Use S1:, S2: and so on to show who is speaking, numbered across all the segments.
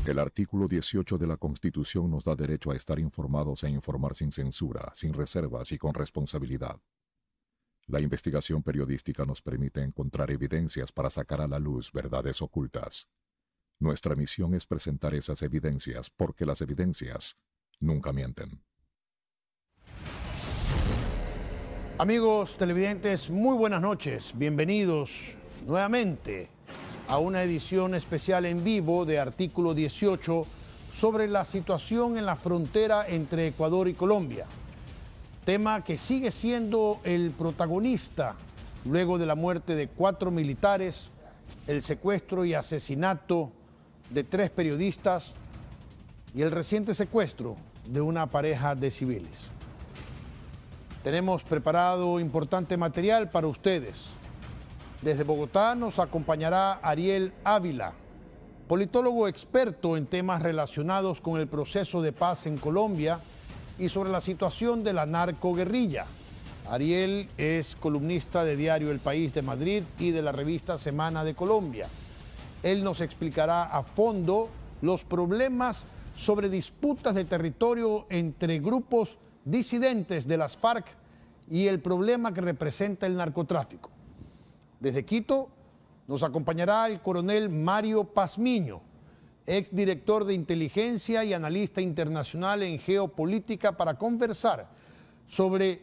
S1: El artículo 18 de la Constitución nos da derecho a estar informados e informar sin censura, sin reservas y con responsabilidad. La investigación periodística nos permite encontrar evidencias para sacar a la luz verdades ocultas. Nuestra misión es presentar esas evidencias porque las evidencias nunca mienten.
S2: Amigos televidentes, muy buenas noches. Bienvenidos nuevamente a una edición especial en vivo de Artículo 18 sobre la situación en la frontera entre Ecuador y Colombia. Tema que sigue siendo el protagonista luego de la muerte de 4 militares, el secuestro y asesinato de 3 periodistas y el reciente secuestro de una pareja de civiles. Tenemos preparado importante material para ustedes. Desde Bogotá nos acompañará Ariel Ávila, politólogo experto en temas relacionados con el proceso de paz en Colombia y sobre la situación de la narcoguerrilla. Ariel es columnista de Diario El País de Madrid y de la revista Semana de Colombia. Él nos explicará a fondo los problemas sobre disputas de territorio entre grupos disidentes de las FARC y el problema que representa el narcotráfico. Desde Quito nos acompañará el coronel Mario Pazmiño, exdirector de inteligencia y analista internacional en geopolítica, para conversar sobre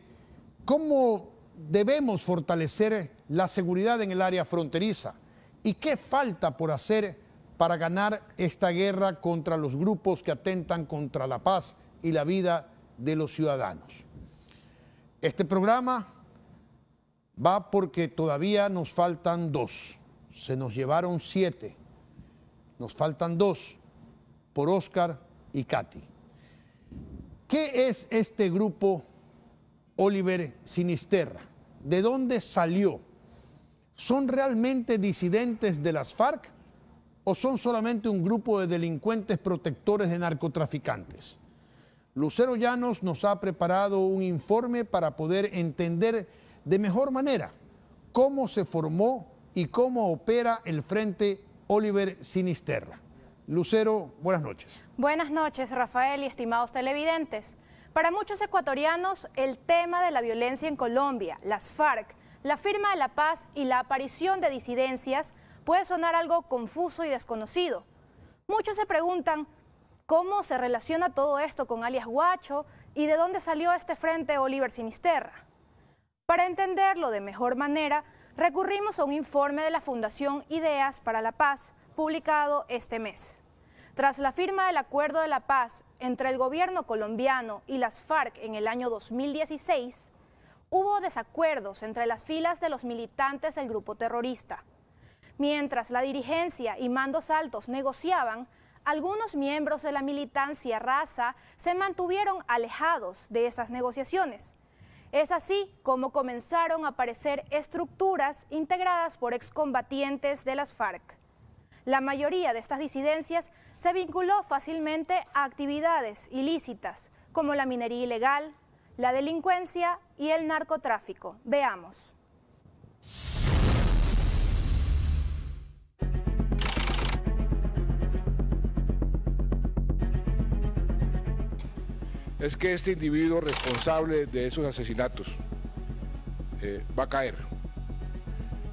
S2: cómo debemos fortalecer la seguridad en el área fronteriza y qué falta por hacer para ganar esta guerra contra los grupos que atentan contra la paz y la vida de los ciudadanos. Este programa va porque todavía nos faltan 2. Se nos llevaron 7. Nos faltan 2 por Oscar y Katy. ¿Qué es este grupo Oliver Sinisterra? ¿De dónde salió? ¿Son realmente disidentes de las FARC o son solamente un grupo de delincuentes protectores de narcotraficantes? Lucero Llanos nos ha preparado un informe para poder entender de mejor manera cómo se formó y cómo opera el Frente Oliver Sinisterra. Lucero, buenas noches.
S3: Buenas noches, Rafael y estimados televidentes. Para muchos ecuatorianos, el tema de la violencia en Colombia, las FARC, la firma de la paz y la aparición de disidencias puede sonar algo confuso y desconocido. Muchos se preguntan cómo se relaciona todo esto con alias Guacho y de dónde salió este Frente Oliver Sinisterra. Para entenderlo de mejor manera, recurrimos a un informe de la Fundación Ideas para la Paz, publicado este mes. Tras la firma del Acuerdo de la Paz entre el gobierno colombiano y las FARC en el año 2016, hubo desacuerdos entre las filas de los militantes del grupo terrorista. Mientras la dirigencia y mandos altos negociaban, algunos miembros de la militancia raza se mantuvieron alejados de esas negociaciones. Es así como comenzaron a aparecer estructuras integradas por excombatientes de las FARC. La mayoría de estas disidencias se vinculó fácilmente a actividades ilícitas como la minería ilegal, la delincuencia y el narcotráfico. Veamos.
S4: Es que este individuo responsable de esos asesinatos va a caer.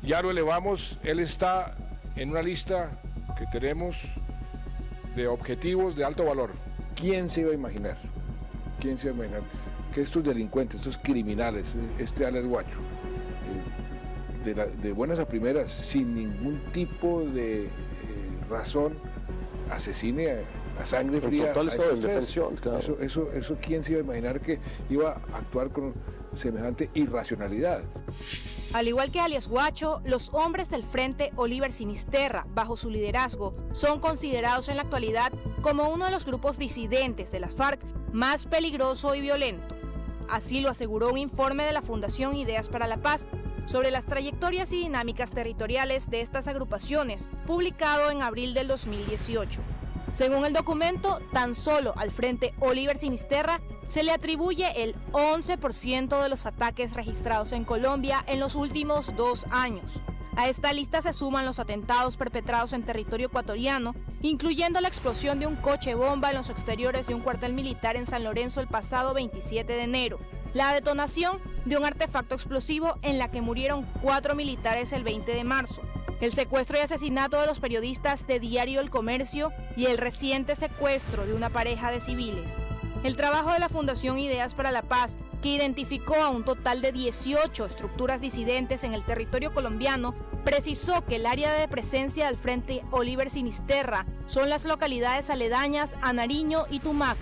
S4: Ya lo elevamos, él está en una lista que tenemos de objetivos de alto valor. ¿Quién se iba a imaginar? ¿Quién se iba a imaginar que estos delincuentes, estos criminales, este alias Guacho, de buenas a primeras, sin ningún tipo de razón, asesine a sangre fría?
S5: Total estado de indefensión, claro.
S4: Eso ¿quién se iba a imaginar que iba a actuar con semejante irracionalidad?
S3: Al igual que alias Guacho, los hombres del Frente Oliver Sinisterra, bajo su liderazgo, son considerados en la actualidad como uno de los grupos disidentes de las FARC más peligroso y violento. Así lo aseguró un informe de la Fundación Ideas para la Paz sobre las trayectorias y dinámicas territoriales de estas agrupaciones, publicado en abril del 2018. Según el documento, tan solo al Frente Oliver Sinisterra se le atribuye el 11% de los ataques registrados en Colombia en los últimos 2 años. A esta lista se suman los atentados perpetrados en territorio ecuatoriano incluyendo la explosión de un coche bomba en los exteriores de un cuartel militar en San Lorenzo el pasado 27 de enero, la detonación de un artefacto explosivo en la que murieron 4 militares el 20 de marzo, el secuestro y asesinato de los periodistas de Diario El Comercio y el reciente secuestro de una pareja de civiles. El trabajo de la Fundación Ideas para la Paz, que identificó a un total de 18 estructuras disidentes en el territorio colombiano, precisó que el área de presencia del Frente Oliver Sinisterra son las localidades aledañas a Nariño y Tumaco.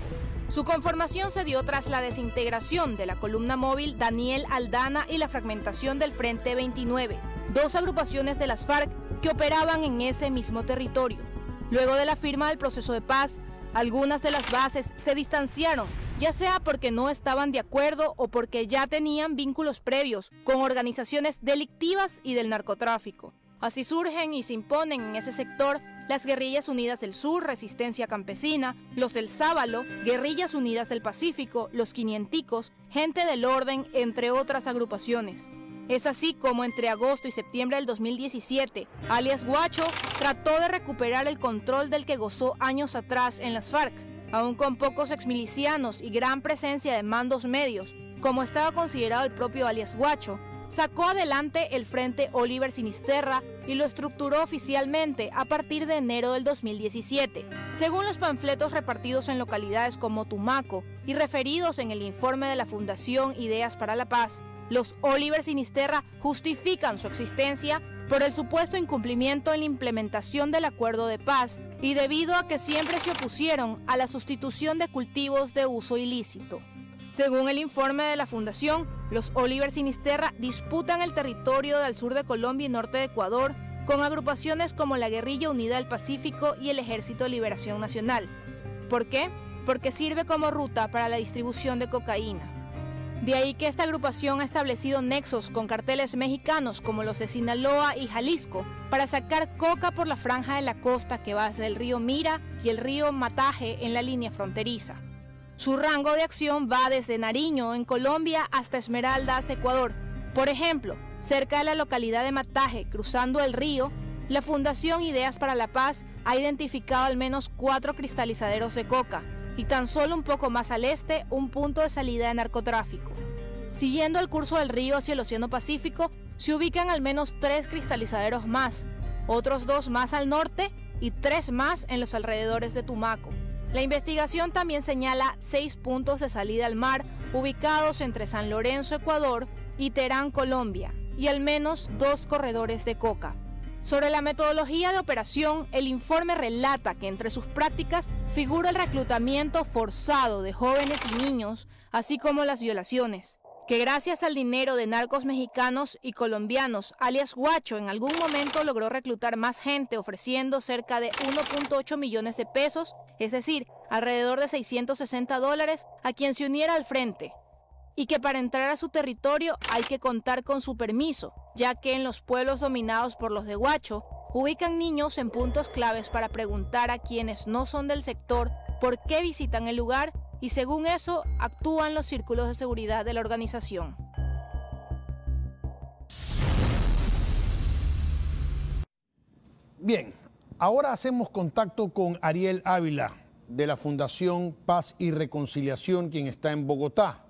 S3: Su conformación se dio tras la desintegración de la columna móvil Daniel Aldana y la fragmentación del Frente 29, dos agrupaciones de las FARC que operaban en ese mismo territorio. Luego de la firma del proceso de paz, algunas de las bases se distanciaron, ya sea porque no estaban de acuerdo o porque ya tenían vínculos previos con organizaciones delictivas y del narcotráfico. Así surgen y se imponen en ese sector las Guerrillas Unidas del Sur, Resistencia Campesina, los del Sábalo, Guerrillas Unidas del Pacífico, los Quinienticos, Gente del Orden, entre otras agrupaciones. Es así como entre agosto y septiembre del 2017, alias Guacho trató de recuperar el control del que gozó años atrás en las FARC, aún con pocos exmilicianos y gran presencia de mandos medios, como estaba considerado el propio alias Guacho. Sacó adelante el Frente Oliver Sinisterra y lo estructuró oficialmente a partir de enero del 2017. Según los panfletos repartidos en localidades como Tumaco y referidos en el informe de la Fundación Ideas para la Paz, los Oliver Sinisterra justifican su existencia por el supuesto incumplimiento en la implementación del acuerdo de paz y debido a que siempre se opusieron a la sustitución de cultivos de uso ilícito. Según el informe de la Fundación, los Oliver Sinisterra disputan el territorio del sur de Colombia y norte de Ecuador con agrupaciones como la Guerrilla Unida del Pacífico y el Ejército de Liberación Nacional. ¿Por qué? Porque sirve como ruta para la distribución de cocaína. De ahí que esta agrupación ha establecido nexos con carteles mexicanos como los de Sinaloa y Jalisco para sacar coca por la franja de la costa que va desde el río Mira y el río Mataje en la línea fronteriza. Su rango de acción va desde Nariño, en Colombia, hasta Esmeraldas, Ecuador. Por ejemplo, cerca de la localidad de Mataje, cruzando el río, la Fundación Ideas para la Paz ha identificado al menos 4 cristalizaderos de coca y tan solo un poco más al este, un punto de salida de narcotráfico. Siguiendo el curso del río hacia el Océano Pacífico, se ubican al menos 3 cristalizaderos más, otros 2 más al norte y 3 más en los alrededores de Tumaco. La investigación también señala 6 puntos de salida al mar ubicados entre San Lorenzo, Ecuador, y Terán, Colombia, y al menos 2 corredores de coca. Sobre la metodología de operación, el informe relata que entre sus prácticas figura el reclutamiento forzado de jóvenes y niños, así como las violaciones, que gracias al dinero de narcos mexicanos y colombianos, alias Guacho, en algún momento logró reclutar más gente ofreciendo cerca de 1.8 millones de pesos, es decir, alrededor de $660, a quien se uniera al frente, y que para entrar a su territorio hay que contar con su permiso, ya que en los pueblos dominados por los de Guacho, ubican niños en puntos claves para preguntar a quienes no son del sector por qué visitan el lugar y según eso actúan los círculos de seguridad de la organización.
S2: Bien, ahora hacemos contacto con Ariel Ávila de la Fundación Paz y Reconciliación, quien está en Bogotá.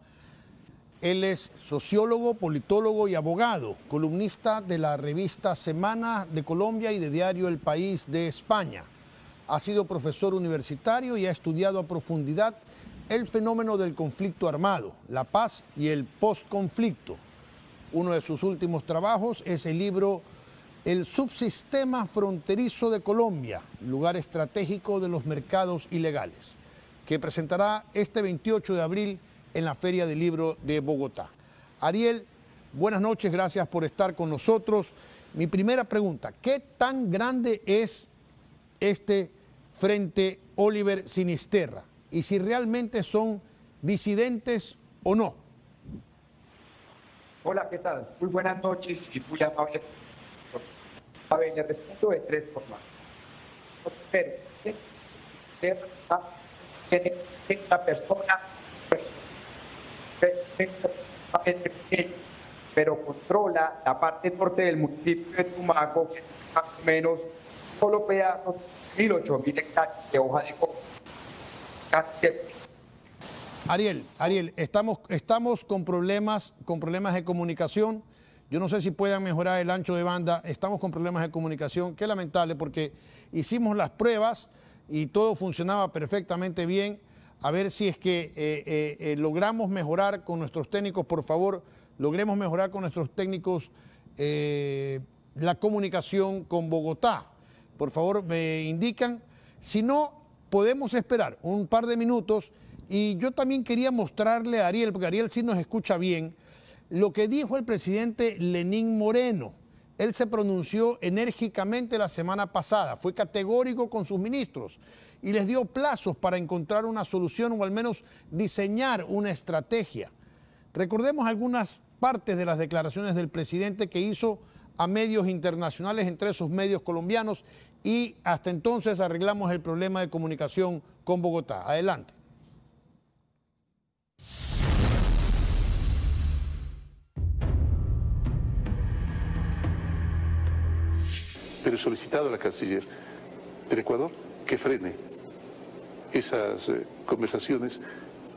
S2: Él es sociólogo, politólogo y abogado, columnista de la revista Semana de Colombia y de Diario El País de España. Ha sido profesor universitario y ha estudiado a profundidad el fenómeno del conflicto armado, la paz y el postconflicto. Uno de sus últimos trabajos es el libro El subsistema fronterizo de Colombia, lugar estratégico de los mercados ilegales, que presentará este 28 de abril en la Feria del Libro de Bogotá. Ariel, buenas noches, gracias por estar con nosotros. Mi primera pregunta, ¿qué tan grande es este Frente Oliver Sinisterra? Y si realmente son disidentes o no.
S5: Hola, ¿qué tal? Muy buenas noches y muy amable. A ver, le respondo de 3 formas. Tiene esta persona, pero controla la parte norte del municipio de Tumaco, que es más o menos solo pedazos, 1.000, 8.000 hectáreas de hoja de coca. Casi que...
S2: Ariel, estamos con problemas de comunicación. Yo no sé si puedan mejorar el ancho de banda. Estamos con problemas de comunicación. Qué lamentable, porque hicimos las pruebas y todo funcionaba perfectamente bien. A ver si es que logramos mejorar con nuestros técnicos. Por favor, logremos mejorar con nuestros técnicos la comunicación con Bogotá. Por favor, me indican. Si no, podemos esperar un par de minutos. Y yo también quería mostrarle a Ariel, porque Ariel sí nos escucha bien, lo que dijo el presidente Lenín Moreno. Él se pronunció enérgicamente la semana pasada, fue categórico con sus ministros y les dio plazos para encontrar una solución o al menos diseñar una estrategia. Recordemos algunas partes de las declaraciones del presidente que hizo a medios internacionales, entre esos medios colombianos, y hasta entonces arreglamos el problema de comunicación con Bogotá. Adelante.
S6: Pero he solicitado a la canciller del Ecuador que frene esas conversaciones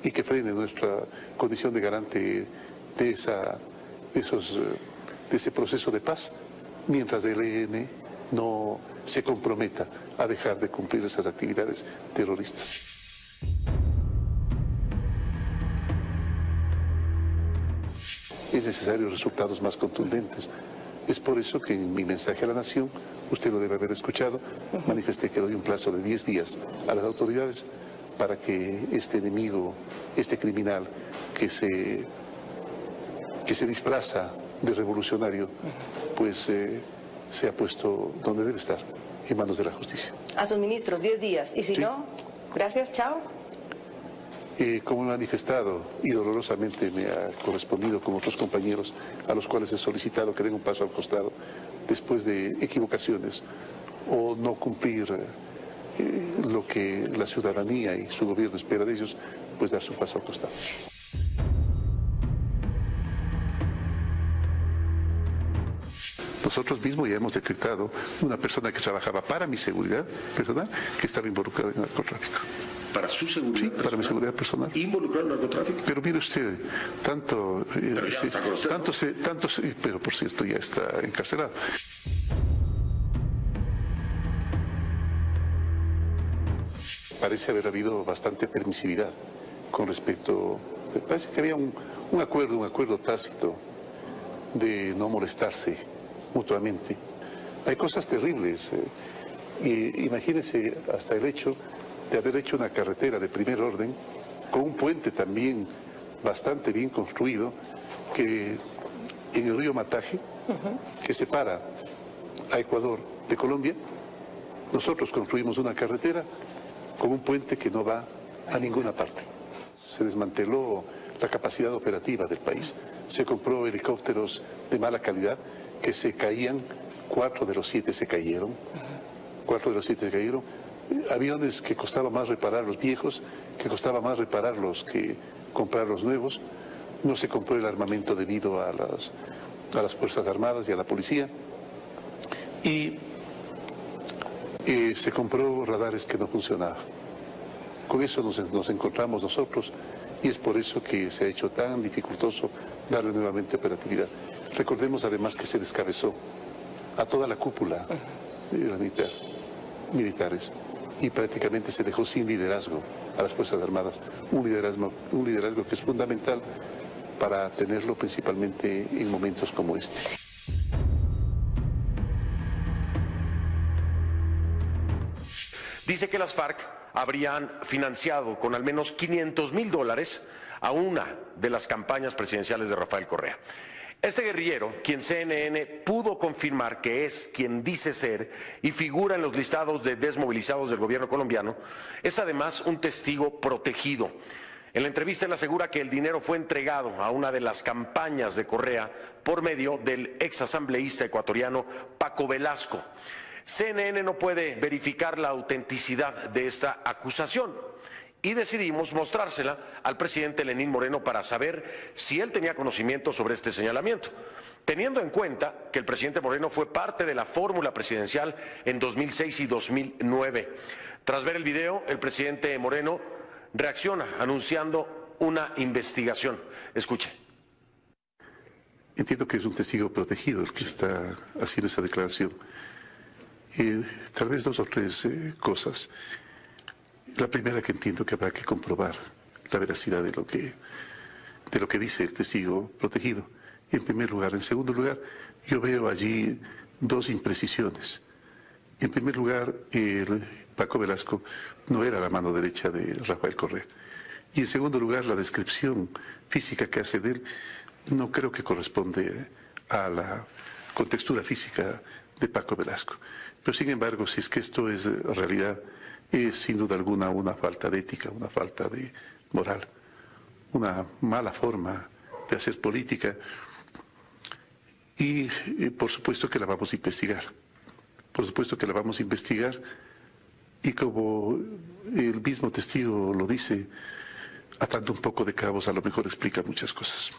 S6: y que frene nuestra condición de garante de ese proceso de paz, mientras el ELN no se comprometa a dejar de cumplir esas actividades terroristas. Es necesario resultados más contundentes. Es por eso que en mi mensaje a la nación, usted lo debe haber escuchado, manifesté que doy un plazo de 10 días a las autoridades para que este enemigo, este criminal que se disfraza de revolucionario, pues sea puesto donde debe estar, en manos de la justicia.
S7: A sus ministros, 10 días. Y si
S6: sí.
S7: no, gracias, chao.
S6: Como he manifestado y dolorosamente me ha correspondido con otros compañeros a los cuales he solicitado que den un paso al costado después de equivocaciones o no cumplir lo que la ciudadanía y su gobierno espera de ellos, pues darse un paso al costado. Nosotros mismos ya hemos detectado una persona que trabajaba para mi seguridad personal que estaba involucrada en el narcotráfico.
S8: ¿Para su seguridad personal?
S6: Para mi seguridad personal.
S8: ¿Involucrado en el narcotráfico?
S6: Pero mire usted, pero por cierto ya está encarcelado. Parece haber habido bastante permisividad con respecto, parece que había un acuerdo tácito de no molestarse mutuamente. Hay cosas terribles. Imagínense hasta el hecho de haber hecho una carretera de primer orden con un puente también bastante bien construido que en el río Mataje, que separa a Ecuador de Colombia, nosotros construimos una carretera con un puente que no va a ninguna parte. Se desmanteló la capacidad operativa del país. Se compró helicópteros de mala calidad que se caían, 4 de los 7 se cayeron. 4 de los 7 se cayeron. Aviones que costaba más reparar los viejos, que costaba más repararlos que comprar los nuevos. No se compró el armamento debido a las Fuerzas Armadas y a la policía. Y se compró radares que no funcionaban. Con eso nos encontramos nosotros y es por eso que se ha hecho tan dificultoso darle nuevamente operatividad. Recordemos además que se descabezó a toda la cúpula de los militares y prácticamente se dejó sin liderazgo a las Fuerzas Armadas, un liderazgo que es fundamental para tenerlo principalmente en momentos como este.
S9: Dice que las FARC habrían financiado con al menos $500,000 a una de las campañas presidenciales de Rafael Correa. Este guerrillero, quien CNN pudo confirmar que es quien dice ser y figura en los listados de desmovilizados del gobierno colombiano, es además un testigo protegido. En la entrevista él asegura que el dinero fue entregado a una de las campañas de Correa por medio del exasambleísta ecuatoriano Paco Velasco. CNN no puede verificar la autenticidad de esta acusación y decidimos mostrársela al presidente Lenín Moreno para saber si él tenía conocimiento sobre este señalamiento, teniendo en cuenta que el presidente Moreno fue parte de la fórmula presidencial en 2006 y 2009. Tras ver el video, el presidente Moreno reacciona anunciando una investigación. Escuche.
S6: Entiendo que es un testigo protegido el que está haciendo esa declaración. Tal vez dos o tres cosas. La primera, que entiendo que habrá que comprobar la veracidad de lo que dice el testigo protegido, en primer lugar. En segundo lugar, yo veo allí dos imprecisiones. En primer lugar, Paco Velasco no era la mano derecha de Rafael Correa. Y en segundo lugar, la descripción física que hace de él no creo que corresponde a la contextura física de Paco Velasco. Pero sin embargo, si es que esto es realidad, es sin duda alguna una falta de ética, una falta de moral, una mala forma de hacer política. Y por supuesto que la vamos a investigar. Por supuesto que la vamos a investigar. Y como el mismo testigo lo dice, atando un poco de cabos, a lo mejor explica muchas cosas.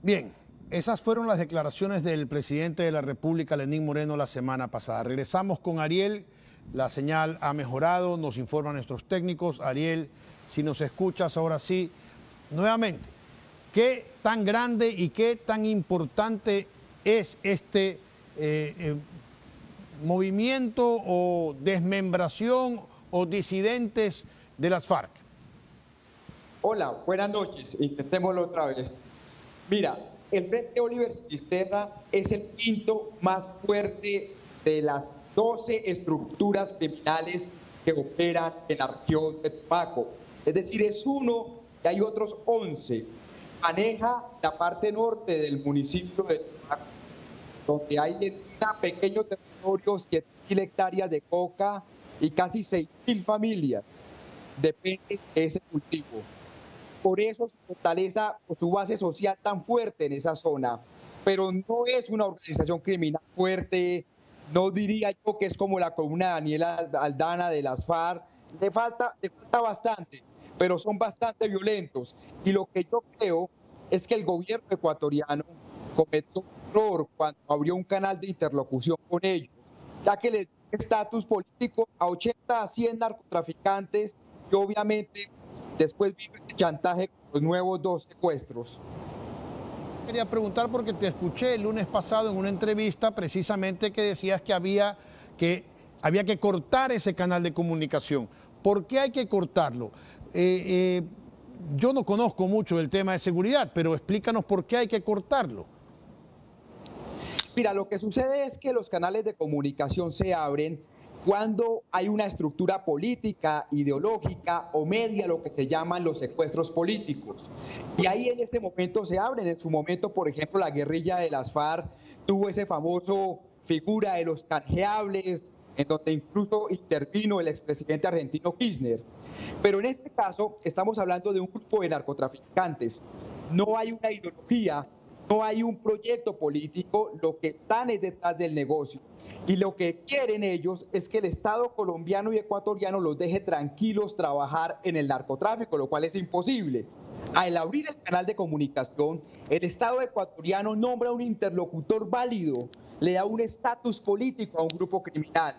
S2: Bien, esas fueron las declaraciones del presidente de la República, Lenín Moreno, la semana pasada. Regresamos con Ariel, la señal ha mejorado, nos informan nuestros técnicos. Ariel, si nos escuchas ahora sí, nuevamente, ¿qué tan grande y qué tan importante es este movimiento o desmembración o disidentes de las FARC?
S10: Hola, buenas noches. Intentémoslo otra vez. Mira, el Frente Oliver Sinisterra es el quinto más fuerte de las 12 estructuras criminales que operan en la región de Tumaco. Es decir, es uno y hay otros 11. Maneja la parte norte del municipio de Tumaco, donde hay en un pequeño territorio 7.000 hectáreas de coca y casi 6.000 familias dependen de ese cultivo. Por eso se fortaleza su base social tan fuerte en esa zona, pero no es una organización criminal fuerte, no diría yo que es como la columna de Daniela Aldana de las FARC, le falta bastante, pero son bastante violentos. Y lo que yo creo es que el gobierno ecuatoriano cometió un error cuando abrió un canal de interlocución con ellos, ya que le dio estatus político a 80 a 100 narcotraficantes y obviamente después vino este chantaje con los nuevos 2 secuestros.
S2: Quería preguntar porque te escuché el lunes pasado en una entrevista precisamente que decías que había que cortar ese canal de comunicación. ¿Por qué hay que cortarlo? Yo no conozco mucho el tema de seguridad, pero explícanos por qué hay que cortarlo.
S10: Mira, lo que sucede es que los canales de comunicación se abren cuando hay una estructura política, ideológica o media, lo que se llaman los secuestros políticos. Y ahí en este momento se abren. En su momento, por ejemplo, la guerrilla de las FARC tuvo ese famoso figura de los canjeables, en donde incluso intervino el expresidente argentino Kirchner. Pero en este caso estamos hablando de un grupo de narcotraficantes. No hay una ideología, no hay un proyecto político, lo que están es detrás del negocio. Y lo que quieren ellos es que el Estado colombiano y ecuatoriano los deje tranquilos trabajar en el narcotráfico, lo cual es imposible. Al abrir el canal de comunicación, el Estado ecuatoriano nombra un interlocutor válido, le da un estatus político a un grupo criminal.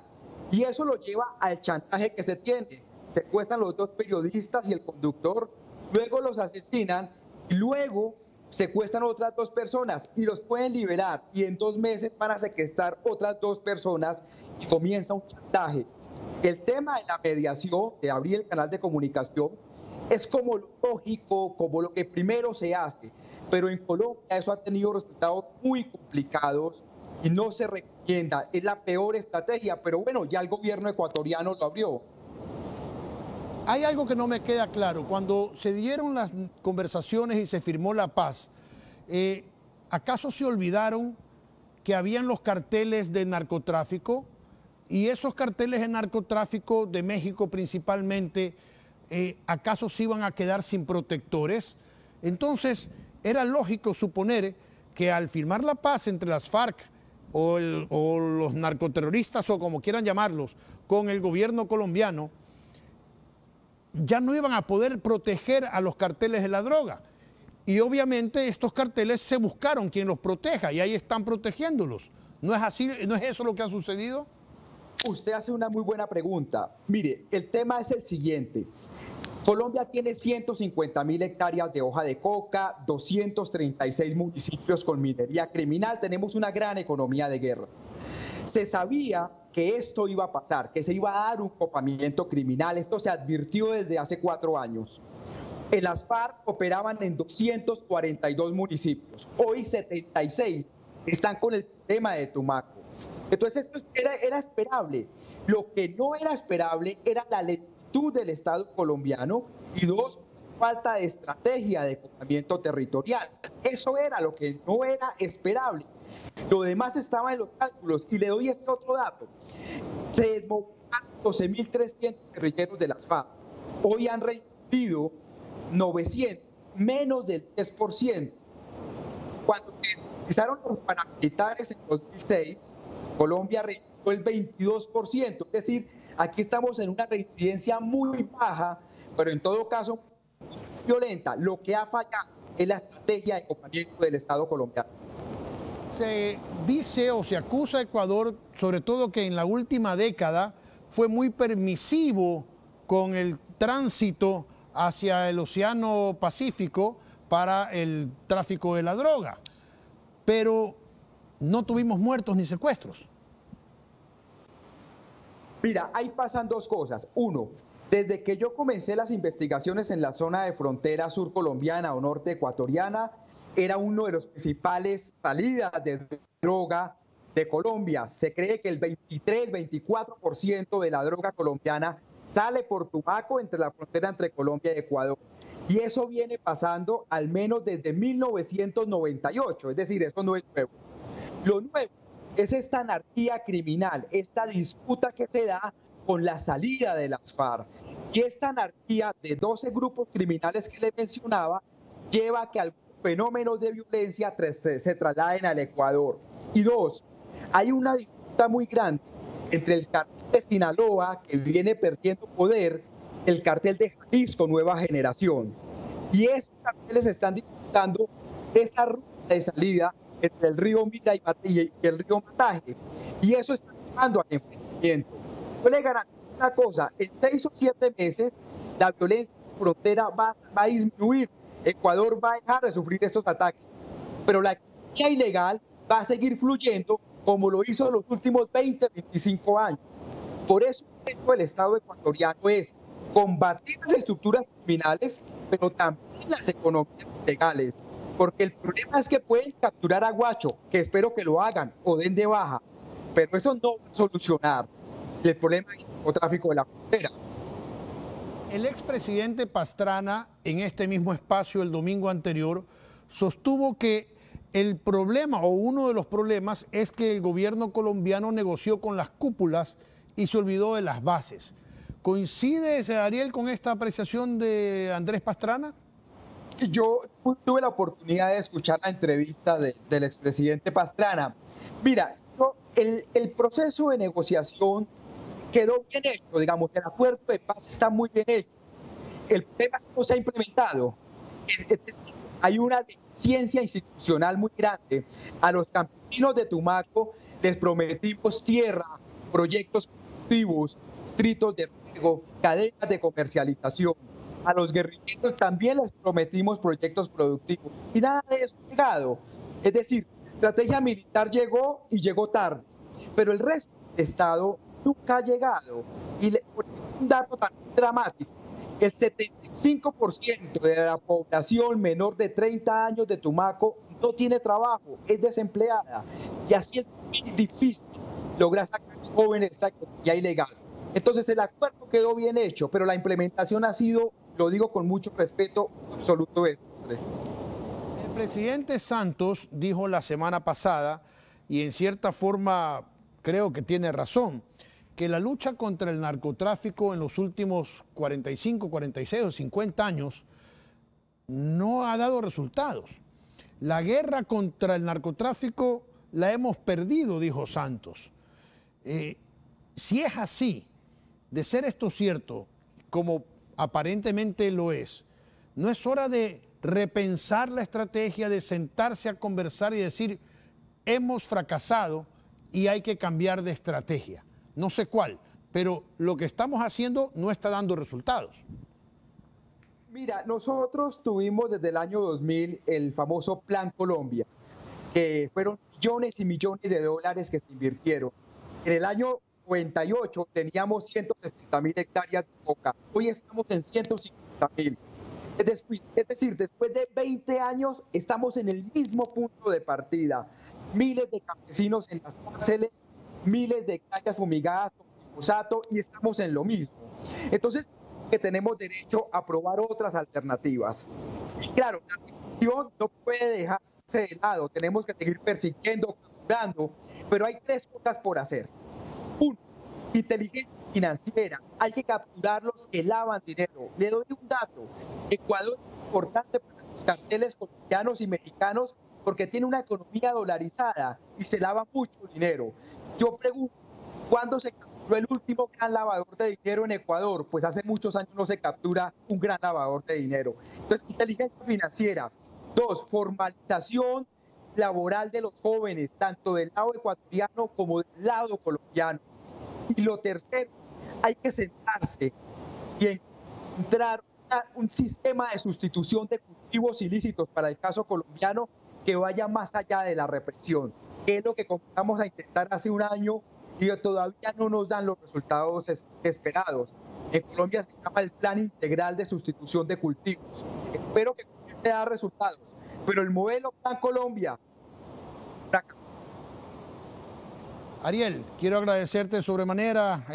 S10: Y eso lo lleva al chantaje que se tiene. Secuestran los 2 periodistas y el conductor, luego los asesinan y luego secuestran otras 2 personas y los pueden liberar, y en 2 meses van a secuestrar otras 2 personas y comienza un chantaje. El tema de la mediación, de abrir el canal de comunicación, es como lo lógico, como lo que primero se hace, pero en Colombia eso ha tenido resultados muy complicados y no se recomienda, es la peor estrategia, pero bueno, ya el gobierno ecuatoriano lo abrió.
S2: Hay algo que no me queda claro. Cuando se dieron las conversaciones y se firmó la paz, ¿acaso se olvidaron que habían los carteles de narcotráfico? Y esos carteles de narcotráfico de México principalmente, ¿acaso se iban a quedar sin protectores? Entonces, era lógico suponer que al firmar la paz entre las FARC o los narcoterroristas o como quieran llamarlos, con el gobierno colombiano, ya no iban a poder proteger a los carteles de la droga. Y obviamente estos carteles se buscaron quien los proteja y ahí están protegiéndolos. ¿No es así? ¿No es eso lo que ha sucedido?
S10: Usted hace una muy buena pregunta. Mire, el tema es el siguiente. Colombia tiene 150.000 hectáreas de hoja de coca, 236 municipios con minería criminal, tenemos una gran economía de guerra. Se sabía que esto iba a pasar, que se iba a dar un copamiento criminal, esto se advirtió desde hace 4 años. En las FARC operaban en 242 municipios, hoy 76 están con el tema de Tumaco. Entonces esto era esperable. Lo que no era esperable era la lentitud del Estado colombiano y 2, falta de estrategia de copamiento territorial. Eso era lo que no era esperable. Lo demás estaba en los cálculos y le doy este otro dato. Se desmovilizaron 12.300 guerrilleros de las FARC. Hoy han recibido 900, menos del 10%. Cuando se utilizaron los paramilitares en 2006, Colombia recibió el 22%, es decir, aquí estamos en una reincidencia muy baja, pero en todo caso violenta. Lo que ha fallado es la estrategia de copamiento del Estado colombiano.
S2: Se dice o se acusa a Ecuador, sobre todo que en la última década fue muy permisivo con el tránsito hacia el Océano Pacífico para el tráfico de la droga, pero no tuvimos muertos ni secuestros.
S10: Mira, ahí pasan dos cosas. Uno, desde que yo comencé las investigaciones en la zona de frontera sur colombiana o norte ecuatoriana, era uno de los principales salidas de droga de Colombia. Se cree que el 23-24% de la droga colombiana sale por Tumaco entre la frontera entre Colombia y Ecuador. Y eso viene pasando al menos desde 1998, es decir, eso no es nuevo. Lo nuevo es esta anarquía criminal, esta disputa que se da con la salida de las FARC. Y esta anarquía de 12 grupos criminales que le mencionaba lleva a que algunos fenómenos de violencia se trasladen al Ecuador. Y 2, hay una disputa muy grande entre el cartel de Sinaloa, que viene perdiendo poder, el cartel de Jalisco Nueva Generación. Y esos carteles están disputando esa ruta de salida entre el río Mira y el río Mataje. Y eso está llevando al enfrentamiento. Yo le garantizo una cosa, en 6 o 7 meses la violencia en frontera va a disminuir. Ecuador va a dejar de sufrir estos ataques. Pero la economía ilegal va a seguir fluyendo como lo hizo en los últimos 20, 25 años. Por eso el Estado ecuatoriano es combatir las estructuras criminales, pero también las economías ilegales. Porque el problema es que pueden capturar a Guacho, que espero que lo hagan o den de baja, pero eso no va a solucionar el problema del narcotráfico de la frontera.
S2: El expresidente Pastrana, en este mismo espacio el domingo anterior, sostuvo que el problema o uno de los problemas es que el gobierno colombiano negoció con las cúpulas y se olvidó de las bases. ¿Coincide, Ariel, con esta apreciación de Andrés Pastrana?
S10: Yo tuve la oportunidad de escuchar la entrevista del expresidente Pastrana. Mira, el proceso de negociación quedó bien hecho, digamos, el acuerdo de paz está muy bien hecho. El problema es que no se ha implementado. Hay una deficiencia institucional muy grande. A los campesinos de Tumaco les prometimos tierra, proyectos productivos, distritos de riego, cadenas de comercialización. A los guerrilleros también les prometimos proyectos productivos y nada de eso ha llegado. Es decir, la estrategia militar llegó y llegó tarde, pero el resto del Estado nunca ha llegado. Y un dato tan dramático, el 75% de la población menor de 30 años de Tumaco no tiene trabajo, es desempleada. Y así es muy difícil lograr sacar a jóvenes de esta economía ilegal. Entonces el acuerdo quedó bien hecho, pero la implementación ha sido, lo digo con mucho respeto, absoluto desastre.
S2: El presidente Santos dijo la semana pasada, y en cierta forma creo que tiene razón, que la lucha contra el narcotráfico en los últimos 45, 46 o 50 años no ha dado resultados. La guerra contra el narcotráfico la hemos perdido, dijo Santos. Si es así, de ser esto cierto, como aparentemente lo es, ¿no es hora de repensar la estrategia, de sentarse a conversar y decir, hemos fracasado y hay que cambiar de estrategia? No sé cuál, pero lo que estamos haciendo no está dando resultados.
S10: Mira, nosotros tuvimos desde el año 2000 el famoso Plan Colombia, que fueron millones y millones de dólares que se invirtieron. En el año 98 teníamos 160.000 hectáreas de coca, hoy estamos en 150.000. Es decir, después de 20 años estamos en el mismo punto de partida. Miles de campesinos en las cárceles, miles de hectáreas fumigadas con glifosato y estamos en lo mismo. Entonces, que tenemos derecho a probar otras alternativas. Y claro, la represión no puede dejarse de lado, tenemos que seguir persiguiendo, capturando, pero hay tres cosas por hacer. Uno, inteligencia financiera, hay que capturar los que lavan dinero. Le doy un dato, Ecuador es importante para los carteles colombianos y mexicanos porque tiene una economía dolarizada y se lava mucho dinero. Yo pregunto, ¿cuándo se capturó el último gran lavador de dinero en Ecuador? Pues hace muchos años no se captura un gran lavador de dinero. Entonces, inteligencia financiera. Dos, formalización laboral de los jóvenes, tanto del lado ecuatoriano como del lado colombiano. Y lo tercero, hay que sentarse y encontrar un sistema de sustitución de cultivos ilícitos para el caso colombiano que vaya más allá de la represión, que es lo que comenzamos a intentar hace un año y todavía no nos dan los resultados esperados. En Colombia se llama el Plan Integral de Sustitución de Cultivos. Espero que comience a dar resultados, pero el modelo Plan Colombia fracasó.
S2: Ariel, quiero agradecerte de sobremanera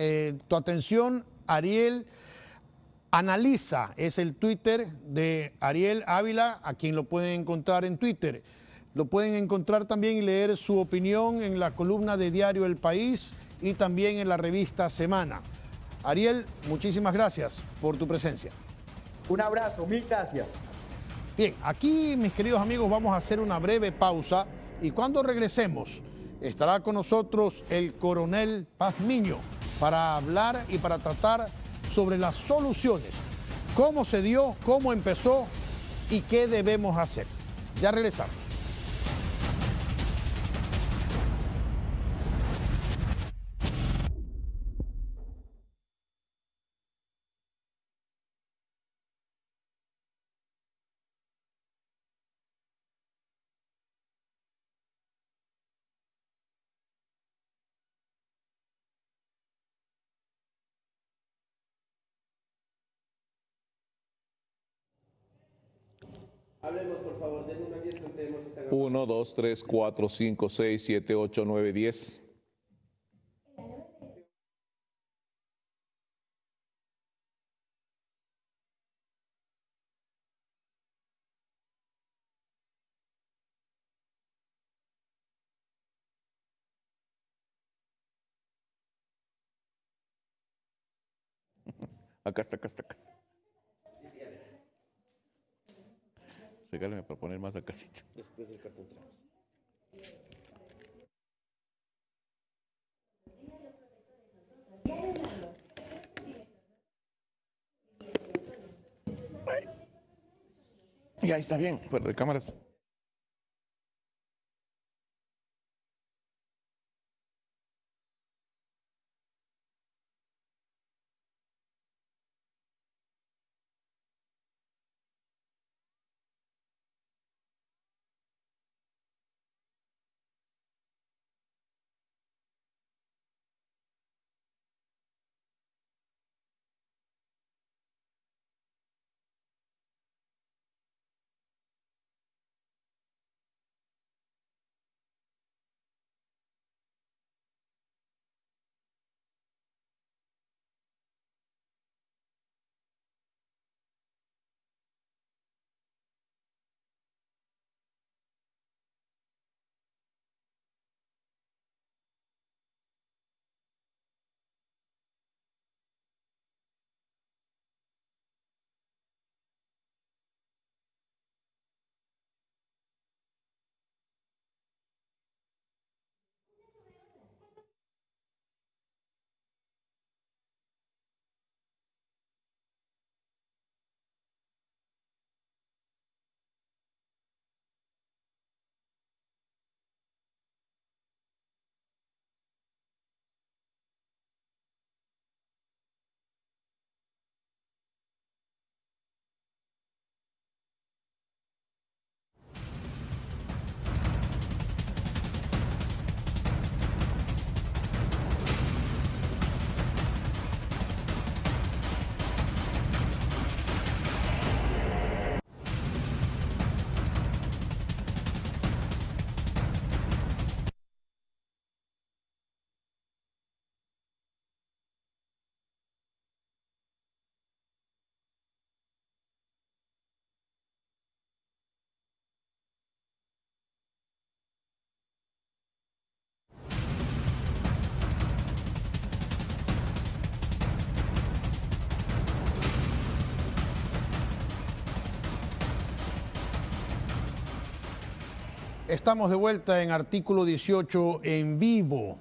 S2: tu atención. Ariel Analiza es el Twitter de Ariel Ávila, a quien lo pueden encontrar en Twitter. Lo pueden encontrar también y leer su opinión en la columna de Diario El País y también en la revista Semana. Ariel, muchísimas gracias por tu presencia.
S10: Un abrazo, mil gracias.
S2: Bien, aquí, mis queridos amigos, vamos a hacer una breve pausa y cuando regresemos estará con nosotros el coronel Pazmiño para hablar y para tratar sobre las soluciones, cómo se dio, cómo empezó y qué debemos hacer. Ya regresamos.
S11: Hablemos, por favor, del 1 al 10, contemos. 1, 2, 3, 4, 5, 6, 7, 8, 9, 10. Acá está, acá está, acá está. Regálame para poner más acá.
S12: Después del cartón traemos.
S11: Y ahí está bien, fuera de cámaras.
S2: Estamos de vuelta en Artículo 18 en vivo.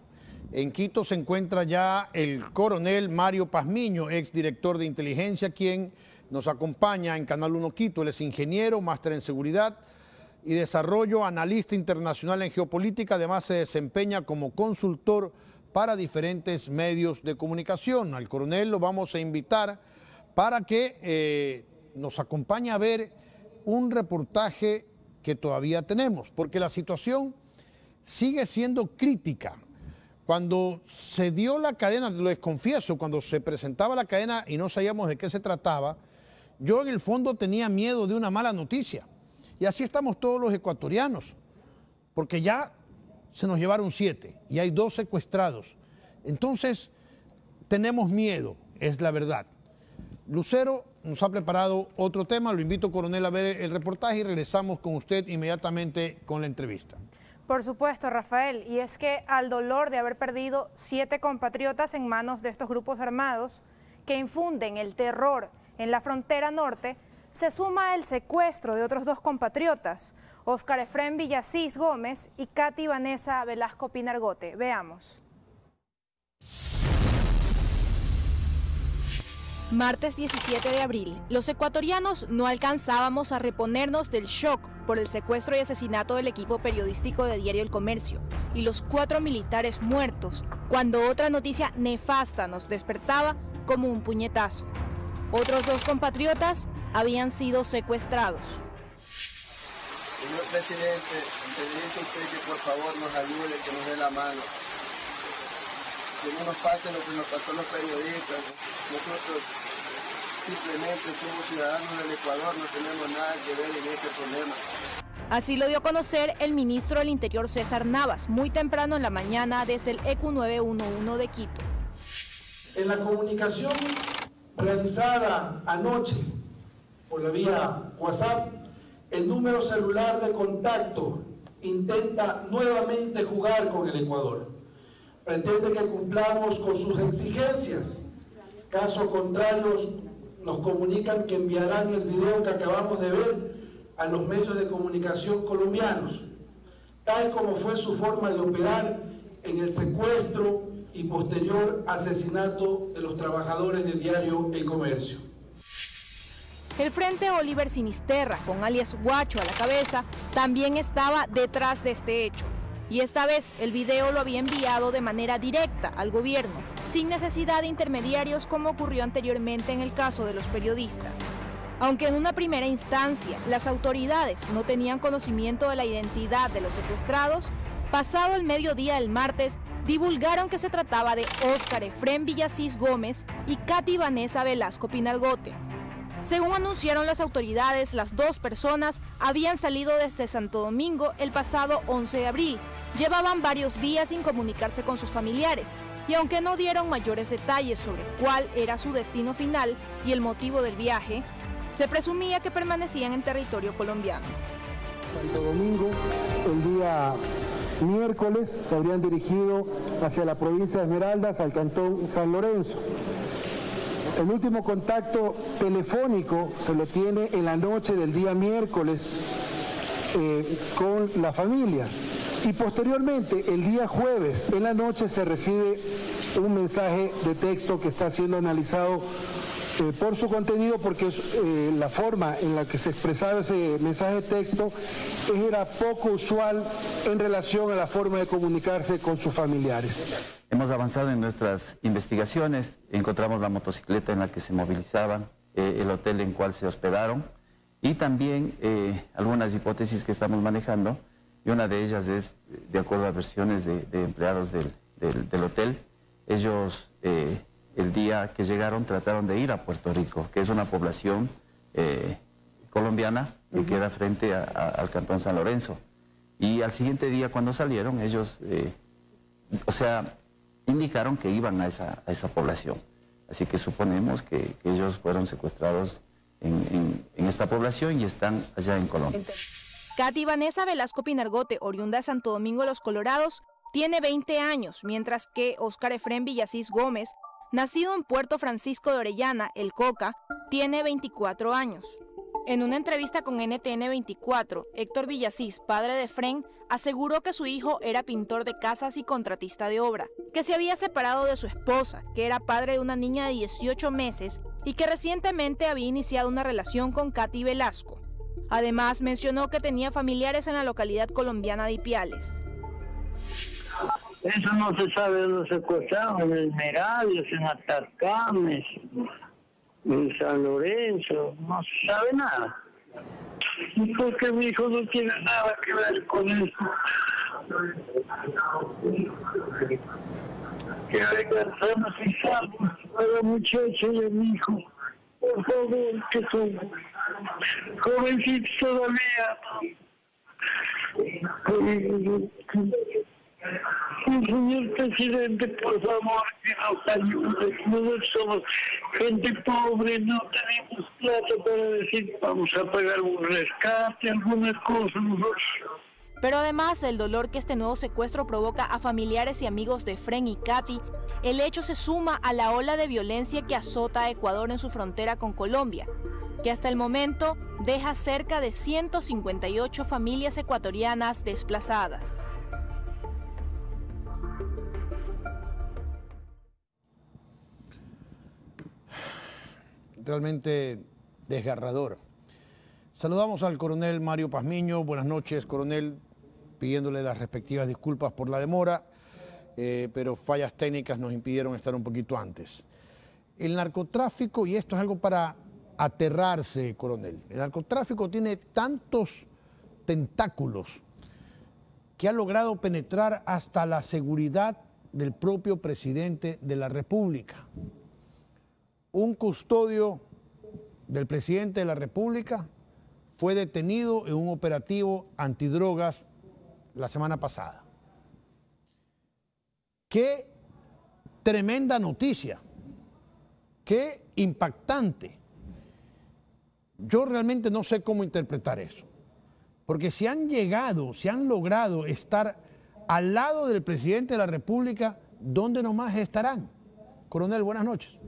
S2: En Quito se encuentra ya el coronel Mario Pazmiño, exdirector de inteligencia, quien nos acompaña en Canal 1 Quito. Él es ingeniero, máster en seguridad y desarrollo, analista internacional en geopolítica. Además se desempeña como consultor para diferentes medios de comunicación. Al coronel lo vamos a invitar para que nos acompañe a ver un reportaje que todavía tenemos, porque la situación sigue siendo crítica. Cuando se dio la cadena, les confieso, cuando se presentaba la cadena y no sabíamos de qué se trataba, yo en el fondo tenía miedo de una mala noticia. Y así estamos todos los ecuatorianos, porque ya se nos llevaron 7 y hay 2 secuestrados. Entonces, tenemos miedo, es la verdad. Lucero nos ha preparado otro tema, lo invito, coronel, a ver el reportaje y regresamos con usted inmediatamente con la entrevista.
S3: Por supuesto, Rafael, y es que al dolor de haber perdido 7 compatriotas en manos de estos grupos armados que infunden el terror en la frontera norte, se suma el secuestro de otros 2 compatriotas, Óscar Efrén Villasís Gómez y Katy Vanessa Velasco Pinargote. Veamos. Martes 17 de abril, los ecuatorianos no alcanzábamos a reponernos del shock por el secuestro y asesinato del equipo periodístico de Diario El Comercio y los 4 militares muertos, cuando otra noticia nefasta nos despertaba como un puñetazo. Otros 2 compatriotas habían sido secuestrados.
S12: Señor presidente, le dice a usted que por favor nos ayude, que nos dé la mano. Que no nos pase lo que nos pasó a los periodistas. Nosotros simplemente somos ciudadanos del Ecuador, no tenemos nada que ver en este problema.
S3: Así lo dio a conocer el ministro del Interior César Navas, muy temprano en la mañana desde el EQ 911 de Quito.
S13: En la comunicación realizada anoche por la vía WhatsApp, el número celular de contacto intenta nuevamente jugar con el Ecuador. Pretende que cumplamos con sus exigencias. Caso contrario, nos comunican que enviarán el video que acabamos de ver a los medios de comunicación colombianos, tal como fue su forma de operar en el secuestro y posterior asesinato de los trabajadores del diario El Comercio.
S3: El Frente Oliver Sinisterra, con alias Guacho a la cabeza, también estaba detrás de este hecho. Y esta vez el video lo había enviado de manera directa al gobierno, sin necesidad de intermediarios como ocurrió anteriormente en el caso de los periodistas. Aunque en una primera instancia las autoridades no tenían conocimiento de la identidad de los secuestrados, pasado el mediodía del martes, divulgaron que se trataba de Óscar Efrén Villasís Gómez y Katy Vanessa Velasco Pinargote. Según anunciaron las autoridades, las 2 personas habían salido desde Santo Domingo el pasado 11 de abril. Llevaban varios días sin comunicarse con sus familiares y aunque no dieron mayores detalles sobre cuál era su destino final y el motivo del viaje, se presumía que permanecían en territorio colombiano.
S14: Santo Domingo, el día miércoles, se habrían dirigido hacia la provincia de Esmeraldas, al cantón San Lorenzo. El último contacto telefónico se lo tiene en la noche del día miércoles con la familia. Y posteriormente, el día jueves, en la noche, se recibe un mensaje de texto que está siendo analizado por su contenido, porque la forma en la que se expresaba ese mensaje de texto era poco usual en relación a la forma de comunicarse con sus familiares.
S15: Hemos avanzado en nuestras investigaciones, encontramos la motocicleta en la que se movilizaban, el hotel en cual se hospedaron y también algunas hipótesis que estamos manejando, y una de ellas es, de acuerdo a versiones de empleados del hotel, ellos el día que llegaron trataron de ir a Puerto Rico, que es una población colombiana que queda frente al cantón San Lorenzo. Y al siguiente día cuando salieron ellos, indicaron que iban a esa población. Así que suponemos que ellos fueron secuestrados en esta población y están allá en Colombia.
S3: Katy Vanessa Velasco Pinargote, oriunda de Santo Domingo de los Colorados, tiene 20 años, mientras que Óscar Efrén Villasís Gómez, nacido en Puerto Francisco de Orellana, El Coca, tiene 24 años. En una entrevista con NTN 24, Héctor Villasís, padre de Efrén, aseguró que su hijo era pintor de casas y contratista de obra, que se había separado de su esposa, que era padre de una niña de 18 meses y que recientemente había iniciado una relación con Katy Velasco. Además, mencionó que tenía familiares en la localidad colombiana de Ipiales.
S16: Eso no se sabe de los secuestrados, en Esmeraldas, en Atacames, en San Lorenzo, no se sabe nada. Porque mi hijo no tiene nada que ver con eso. Que vengan sanos y salvos a la muchacha y a mi hijo. Por favor, que son jovencitos todavía. Señor presidente, por favor, que nos ayude. Nosotros somos gente pobre, no tenemos plata para decir vamos a pagar un rescate, alguna cosa nosotros.
S3: Pero además del dolor que este nuevo secuestro provoca a familiares y amigos de Efrén y Katy, el hecho se suma a la ola de violencia que azota a Ecuador en su frontera con Colombia, que hasta el momento deja cerca de 158 familias ecuatorianas desplazadas.
S2: Realmente desgarrador. Saludamos al coronel Mario Pazmiño. Buenas noches, coronel, pidiéndole las respectivas disculpas por la demora, pero fallas técnicas nos impidieron estar un poquito antes. El narcotráfico, y esto es algo para aterrarse, coronel, el narcotráfico tiene tantos tentáculos que ha logrado penetrar hasta la seguridad del propio presidente de la República. Un custodio del presidente de la República fue detenido en un operativo antidrogas la semana pasada. Qué tremenda noticia, qué impactante. Yo realmente no sé cómo interpretar eso, porque si han logrado estar al lado del presidente de la República, ¿dónde nomás estarán? Coronel, buenas noches.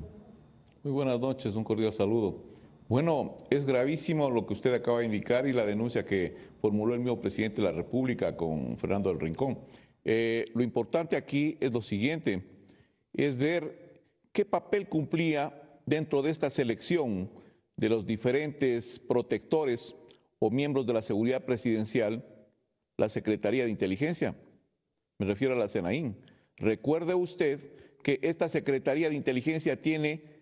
S11: Muy buenas noches, un cordial saludo. Bueno, es gravísimo lo que usted acaba de indicar y la denuncia que formuló el mismo presidente de la República con Fernando del Rincón. Lo importante aquí es lo siguiente, es ver qué papel cumplía dentro de esta selección de los diferentes protectores o miembros de la seguridad presidencial la Secretaría de Inteligencia. Me refiero a la SENAIN. Recuerde usted que esta Secretaría de Inteligencia tiene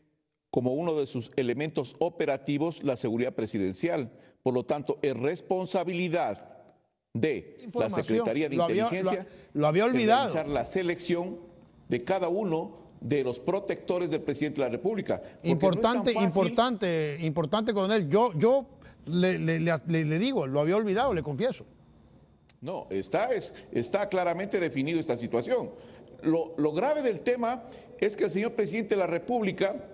S11: como uno de sus elementos operativos la seguridad presidencial. Por lo tanto, es responsabilidad de la Secretaría de Inteligencia
S2: lo había olvidado.
S11: Realizar la selección de cada uno de los protectores del presidente de la República.
S2: Importante,
S11: no es tan fácil.
S2: importante, coronel. Yo le digo, lo había olvidado, le confieso.
S11: No, está claramente definido esta situación. Lo grave del tema es que el señor presidente de la República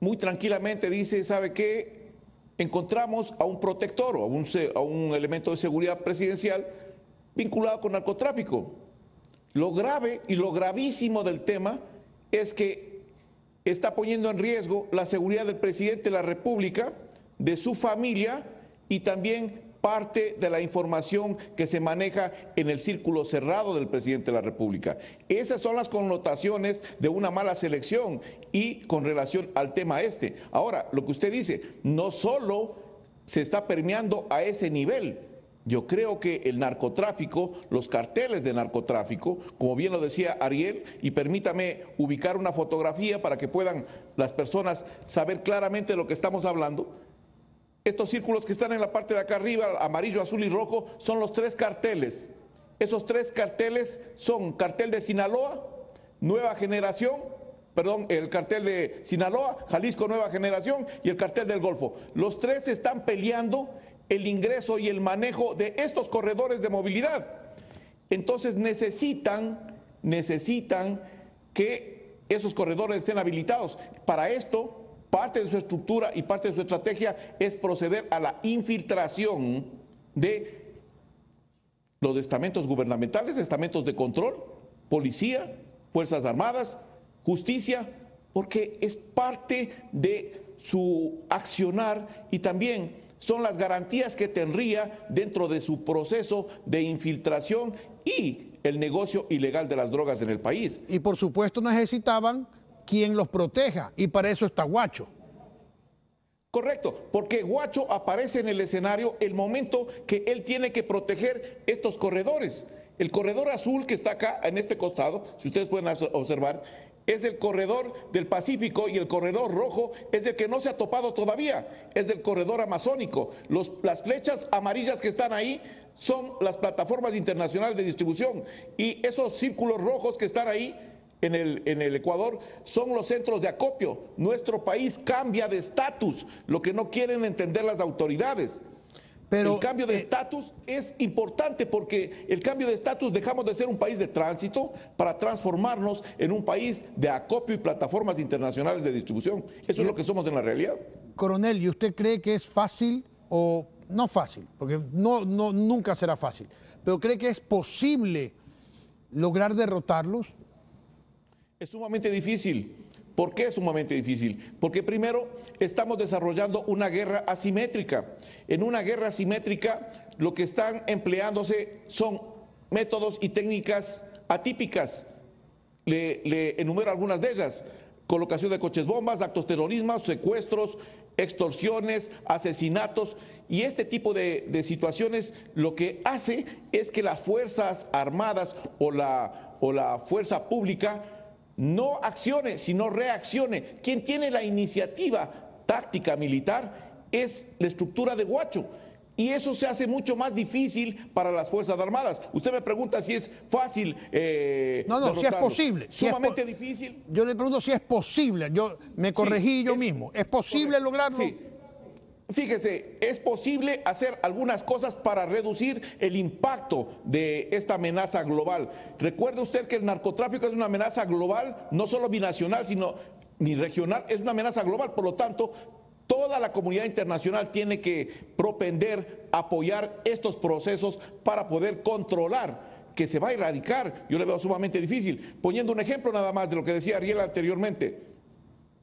S11: muy tranquilamente dice, ¿sabe qué? Encontramos a un protector o a un elemento de seguridad presidencial vinculado con narcotráfico. Lo grave y lo gravísimo del tema es que está poniendo en riesgo la seguridad del presidente de la República, de su familia y también parte de la información que se maneja en el círculo cerrado del presidente de la República. Esas son las connotaciones de una mala selección y con relación al tema este. Ahora, lo que usted dice, no solo se está permeando a ese nivel. Yo creo que el narcotráfico, los carteles de narcotráfico, como bien lo decía Ariel, y permítame ubicar una fotografía para que puedan las personas saber claramente de lo que estamos hablando. Estos círculos que están en la parte de acá arriba, amarillo, azul y rojo, son los tres carteles. Esos tres carteles son cartel de Sinaloa, Nueva Generación, el cartel de Sinaloa, Jalisco Nueva Generación y el cartel del Golfo. Los tres están peleando el ingreso y el manejo de estos corredores de movilidad. Entonces necesitan que esos corredores estén habilitados. Para esto, parte de su estructura y parte de su estrategia es proceder a la infiltración de los estamentos gubernamentales, estamentos de control, policía, Fuerzas Armadas, justicia, porque es parte de su accionar y también son las garantías que tendría dentro de su proceso de infiltración y el negocio ilegal de las drogas en el país.
S2: Y por supuesto necesitaban quien los proteja, y para eso está Guacho.
S11: Correcto, porque Guacho aparece en el escenario el momento que él tiene que proteger estos corredores. El corredor azul que está acá en este costado, si ustedes pueden observar, es el corredor del Pacífico, y el corredor rojo es el que no se ha topado todavía, es el corredor amazónico. Las flechas amarillas que están ahí son las plataformas internacionales de distribución, y esos círculos rojos que están ahí en el Ecuador son los centros de acopio. Nuestro país cambia de estatus, lo que no quieren entender las autoridades. Pero el cambio de estatus es importante, porque el cambio de estatus, dejamos de ser un país de tránsito para transformarnos en un país de acopio y plataformas internacionales de distribución. Eso es lo que somos en la realidad.
S2: Coronel, ¿y usted cree que es fácil, o no fácil, porque nunca será fácil, pero cree que es posible lograr derrotarlos?
S11: Es sumamente difícil. ¿Por qué es sumamente difícil? Porque primero estamos desarrollando una guerra asimétrica. En una guerra asimétrica lo que están empleándose son métodos y técnicas atípicas. Le enumero algunas de ellas: colocación de coches bombas, actos terroristas, secuestros, extorsiones, asesinatos, y este tipo de situaciones lo que hace es que las Fuerzas Armadas o la fuerza pública no accione, sino reaccione. Quien tiene la iniciativa táctica militar es la estructura de Guacho, y eso se hace mucho más difícil para las Fuerzas Armadas. Usted me pregunta si es fácil.
S2: No, si es posible.
S11: Sumamente difícil.
S2: Yo le pregunto si es posible. Yo me corregí yo mismo. ¿Es posible lograrlo?
S11: Sí. Fíjese, es posible hacer algunas cosas para reducir el impacto de esta amenaza global. Recuerde usted que el narcotráfico es una amenaza global, no solo binacional, sino ni regional, es una amenaza global. Por lo tanto, toda la comunidad internacional tiene que propender a apoyar estos procesos para poder controlar. Que se va a erradicar, yo le veo sumamente difícil. Poniendo un ejemplo nada más de lo que decía Ariel anteriormente,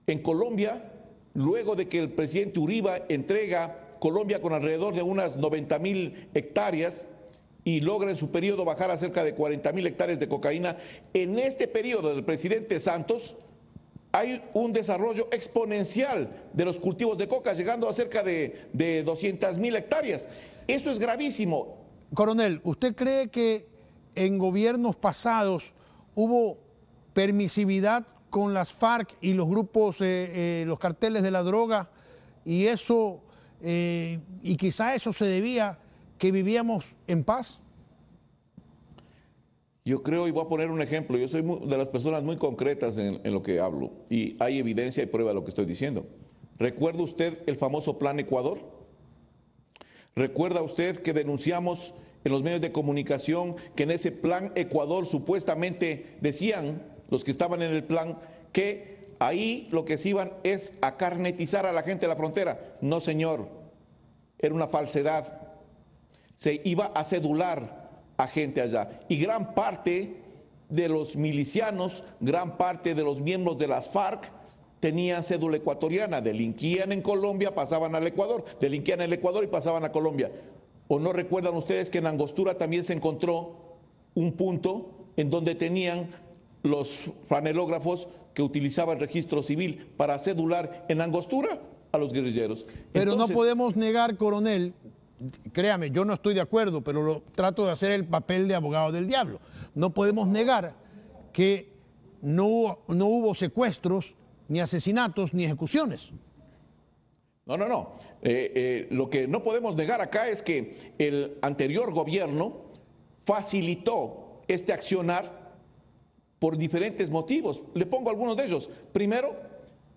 S11: en Colombia, luego de que el presidente Uribe entrega Colombia con alrededor de unas 90.000 hectáreas y logra en su periodo bajar a cerca de 40.000 hectáreas de cocaína, en este periodo del presidente Santos hay un desarrollo exponencial de los cultivos de coca, llegando a cerca de 200.000 hectáreas. Eso es gravísimo.
S2: Coronel, ¿usted cree que en gobiernos pasados hubo permisividad con las FARC y los grupos, los carteles de la droga, y eso, y quizá eso se debía que vivíamos en paz?
S11: Yo creo, y voy a poner un ejemplo, yo soy de las personas muy concretas en lo que hablo, y hay evidencia y prueba de lo que estoy diciendo. ¿Recuerda usted el famoso Plan Ecuador? ¿Recuerda usted que denunciamos en los medios de comunicación que en ese Plan Ecuador supuestamente decían los que estaban en el plan que ahí lo que se iban es a carnetizar a la gente de la frontera? No, señor, era una falsedad. Se iba a cedular a gente allá, y gran parte de los milicianos, gran parte de los miembros de las FARC tenían cédula ecuatoriana, delinquían en Colombia, pasaban al Ecuador, delinquían en el Ecuador y pasaban a Colombia. ¿O no recuerdan ustedes que en Angostura también se encontró un punto en donde tenían los franelógrafos que utilizaba el registro civil para cedular en Angostura a los guerrilleros?
S2: Pero entonces, no podemos negar, coronel, créame, yo no estoy de acuerdo, pero trato de hacer el papel de abogado del diablo. No podemos negar que no hubo secuestros, ni asesinatos, ni ejecuciones.
S11: No. Lo que no podemos negar acá es que el anterior gobierno facilitó este accionar por diferentes motivos. Le pongo algunos de ellos. Primero,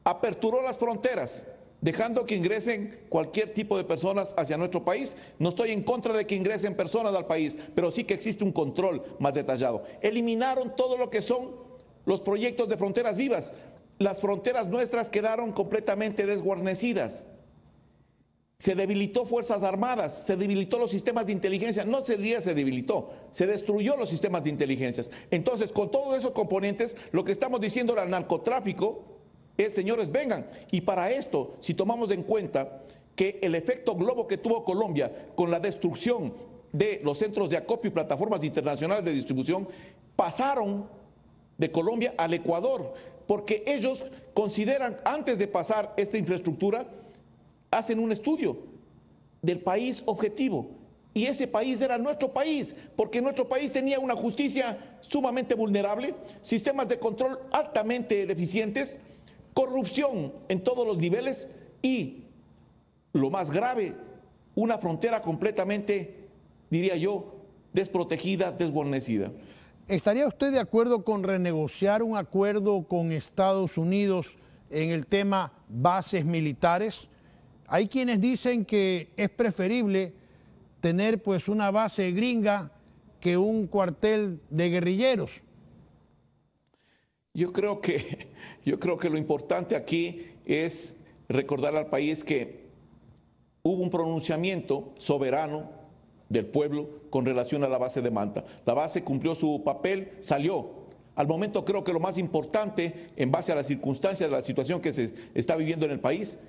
S11: aperturó las fronteras, dejando que ingresen cualquier tipo de personas hacia nuestro país. No estoy en contra de que ingresen personas al país, pero sí que existe un control más detallado. Eliminaron todo lo que son los proyectos de fronteras vivas. Las fronteras nuestras quedaron completamente desguarnecidas. Se debilitó Fuerzas Armadas, se debilitó los sistemas de inteligencia. No se debilitó, se destruyó los sistemas de inteligencia. Entonces, con todos esos componentes, lo que estamos diciendo al narcotráfico es: señores, vengan. Y para esto, si tomamos en cuenta que el efecto globo que tuvo Colombia con la destrucción de los centros de acopio y plataformas internacionales de distribución pasaron de Colombia al Ecuador, porque ellos consideran, antes de pasar esta infraestructura, hacen un estudio del país objetivo. Y ese país era nuestro país, porque nuestro país tenía una justicia sumamente vulnerable, sistemas de control altamente deficientes, corrupción en todos los niveles y, lo más grave, una frontera completamente, diría yo, desprotegida, desguarnecida.
S2: ¿Estaría usted de acuerdo con renegociar un acuerdo con Estados Unidos en el tema bases militares? Hay quienes dicen que es preferible tener pues una base gringa que un cuartel de guerrilleros.
S11: Yo creo que lo importante aquí es recordar al país que hubo un pronunciamiento soberano del pueblo con relación a la base de Manta. La base cumplió su papel, salió. Al momento creo que lo más importante, en base a las circunstancias de la situación que se está viviendo en el país,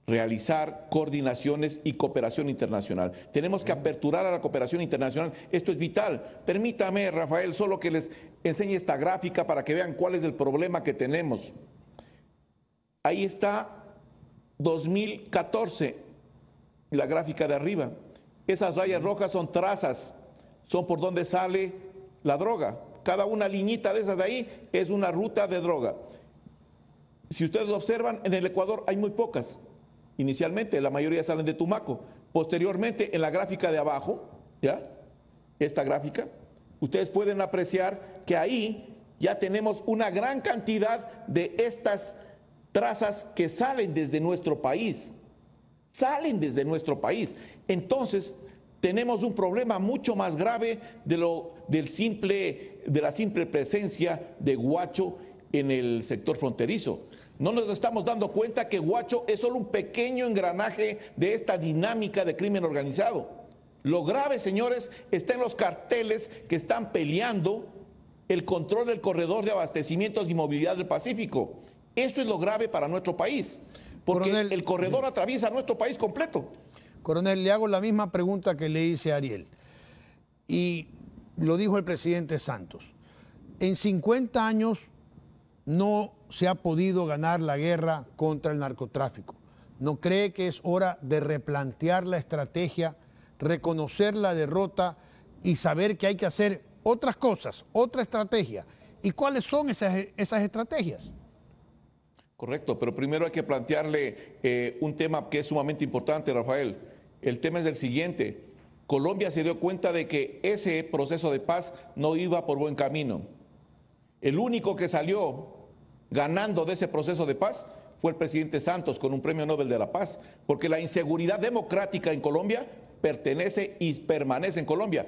S11: realizar coordinaciones y cooperación internacional. Tenemos que aperturar a la cooperación internacional. Esto es vital. Permítame, Rafael, solo que les enseñe esta gráfica para que vean cuál es el problema que tenemos. Ahí está 2014, la gráfica de arriba. Esas rayas rojas son trazas, son por donde sale la droga. Cada una liñita de esas de ahí es una ruta de droga. Si ustedes observan, en el Ecuador hay muy pocas. Inicialmente la mayoría salen de Tumaco. Posteriormente, en la gráfica de abajo, ¿ya? Esta gráfica, ustedes pueden apreciar que ahí ya tenemos una gran cantidad de estas trazas que salen desde nuestro país. Salen desde nuestro país. Entonces, tenemos un problema mucho más grave de la simple presencia de Guacho en el sector fronterizo. No nos estamos dando cuenta que Guacho es solo un pequeño engranaje de esta dinámica de crimen organizado. Lo grave, señores, está en los carteles que están peleando el control del corredor de abastecimientos y movilidad del Pacífico. Eso es lo grave para nuestro país, porque Coronel, el corredor atraviesa nuestro país completo.
S2: Coronel, le hago la misma pregunta que le hice a Ariel. Y lo dijo el presidente Santos. En 50 años no se ha podido ganar la guerra contra el narcotráfico. ¿No cree que es hora de replantear la estrategia, reconocer la derrota y saber que hay que hacer otras cosas, otra estrategia? ¿Y cuáles son esas estrategias?
S11: Correcto, pero primero hay que plantearle un tema que es sumamente importante, Rafael. El tema es el siguiente. Colombia se dio cuenta de que ese proceso de paz no iba por buen camino. El único que salió ganando de ese proceso de paz fue el presidente Santos con un premio Nobel de la Paz, porque la inseguridad democrática en Colombia pertenece y permanece en Colombia.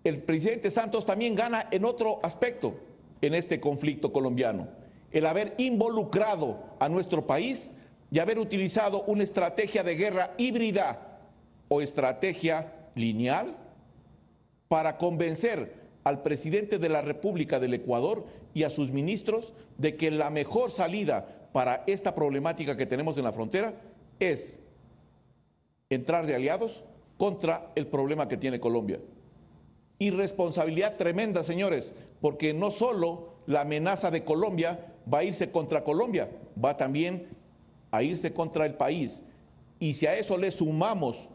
S11: El presidente Santos también gana en otro aspecto en este conflicto colombiano, el haber involucrado a nuestro país y haber utilizado una estrategia de guerra híbrida o estrategia lineal para convencer al presidente de la República del Ecuador y a sus ministros de que la mejor salida para esta problemática que tenemos en la frontera es entrar de aliados contra el problema que tiene Colombia. Irresponsabilidad tremenda, señores, porque no solo la amenaza de Colombia va a irse contra Colombia, va también a irse contra el país. Y si a eso le sumamos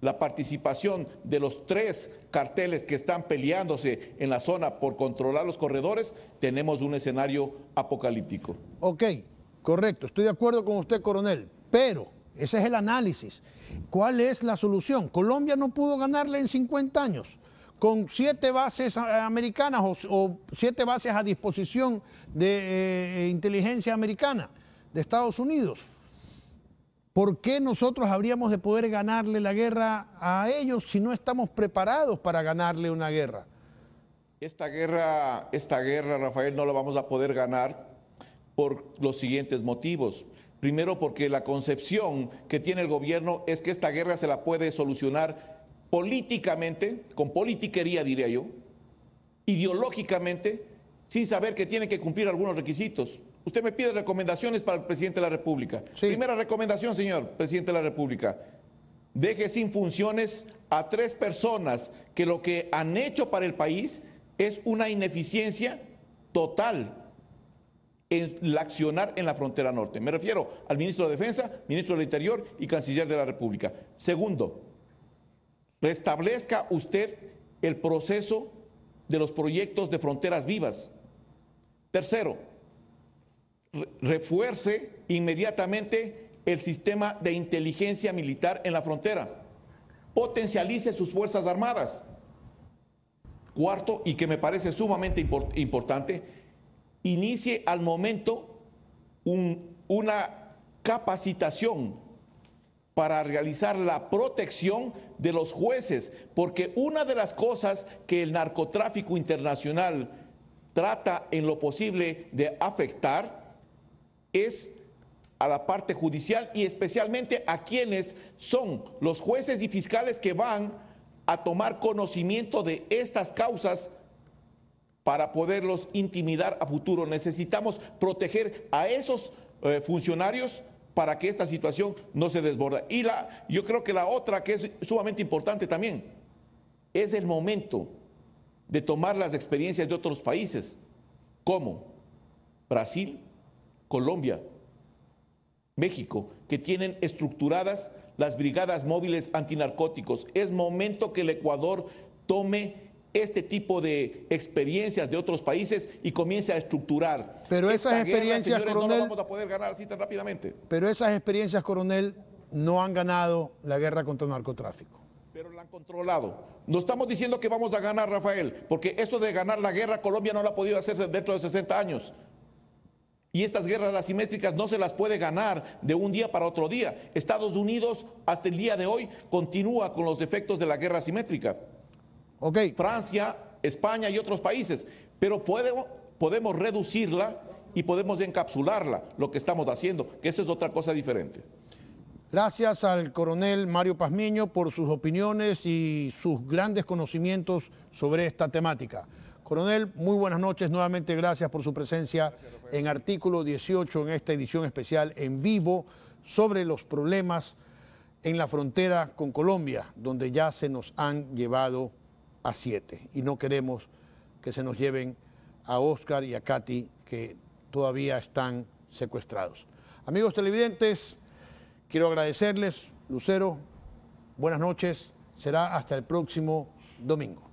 S11: la participación de los 3 carteles que están peleándose en la zona por controlar los corredores, tenemos un escenario apocalíptico.
S2: Ok, correcto, estoy de acuerdo con usted, coronel, pero ese es el análisis. ¿Cuál es la solución? Colombia no pudo ganarle en 50 años con 7 bases americanas o 7 bases a disposición de inteligencia americana de Estados Unidos. ¿Por qué nosotros habríamos de poder ganarle la guerra a ellos si no estamos preparados para ganarle una guerra?
S11: Esta guerra, Rafael, no la vamos a poder ganar por los siguientes motivos. Primero, porque la concepción que tiene el gobierno es que esta guerra se la puede solucionar políticamente, con politiquería diría yo, ideológicamente, sin saber que tiene que cumplir algunos requisitos. Usted me pide recomendaciones para el presidente de la República. Sí. Primera recomendación, señor presidente de la República. Deje sin funciones a 3 personas que lo que han hecho para el país es una ineficiencia total en el accionar en la frontera norte. Me refiero al ministro de Defensa, ministro del Interior y canciller de la República. Segundo, restablezca usted el proceso de los proyectos de fronteras vivas. Tercero, refuerce inmediatamente el sistema de inteligencia militar en la frontera. Potencialice sus fuerzas armadas. Cuarto, y que me parece sumamente importante, inicie al momento una capacitación para realizar la protección de los jueces, porque una de las cosas que el narcotráfico internacional trata en lo posible de afectar es a la parte judicial y especialmente a quienes son los jueces y fiscales que van a tomar conocimiento de estas causas para poderlos intimidar a futuro. Necesitamos proteger a esos funcionarios para que esta situación no se desborde. Y yo creo que la otra que es sumamente importante también, es el momento de tomar las experiencias de otros países, como Brasil, Colombia, México, que tienen estructuradas las brigadas móviles antinarcóticos. Es momento que el Ecuador tome este tipo de experiencias de otros países y comience a estructurar.
S2: Pero esas experiencias,
S11: señores,
S2: coronel,
S11: no las vamos a poder ganar así tan rápidamente.
S2: Pero esas experiencias, coronel, no han ganado la guerra contra el narcotráfico.
S11: Pero la han controlado. No estamos diciendo que vamos a ganar, Rafael, porque eso de ganar la guerra, Colombia no la ha podido hacer dentro de 60 años. Y estas guerras asimétricas no se las puede ganar de un día para otro día. Estados Unidos, hasta el día de hoy, continúa con los efectos de la guerra asimétrica. Francia, España y otros países. Pero podemos reducirla y podemos encapsularla, lo que estamos haciendo, que eso es otra cosa diferente.
S2: Gracias al coronel Mario Pazmiño por sus opiniones y sus grandes conocimientos sobre esta temática. Coronel, muy buenas noches. Nuevamente gracias por su presencia en Artículo 18 en esta edición especial en vivo sobre los problemas en la frontera con Colombia, donde ya se nos han llevado a 7 y no queremos que se nos lleven a Oscar y a Katy, que todavía están secuestrados. Amigos televidentes, quiero agradecerles. Lucero, buenas noches. Será hasta el próximo domingo.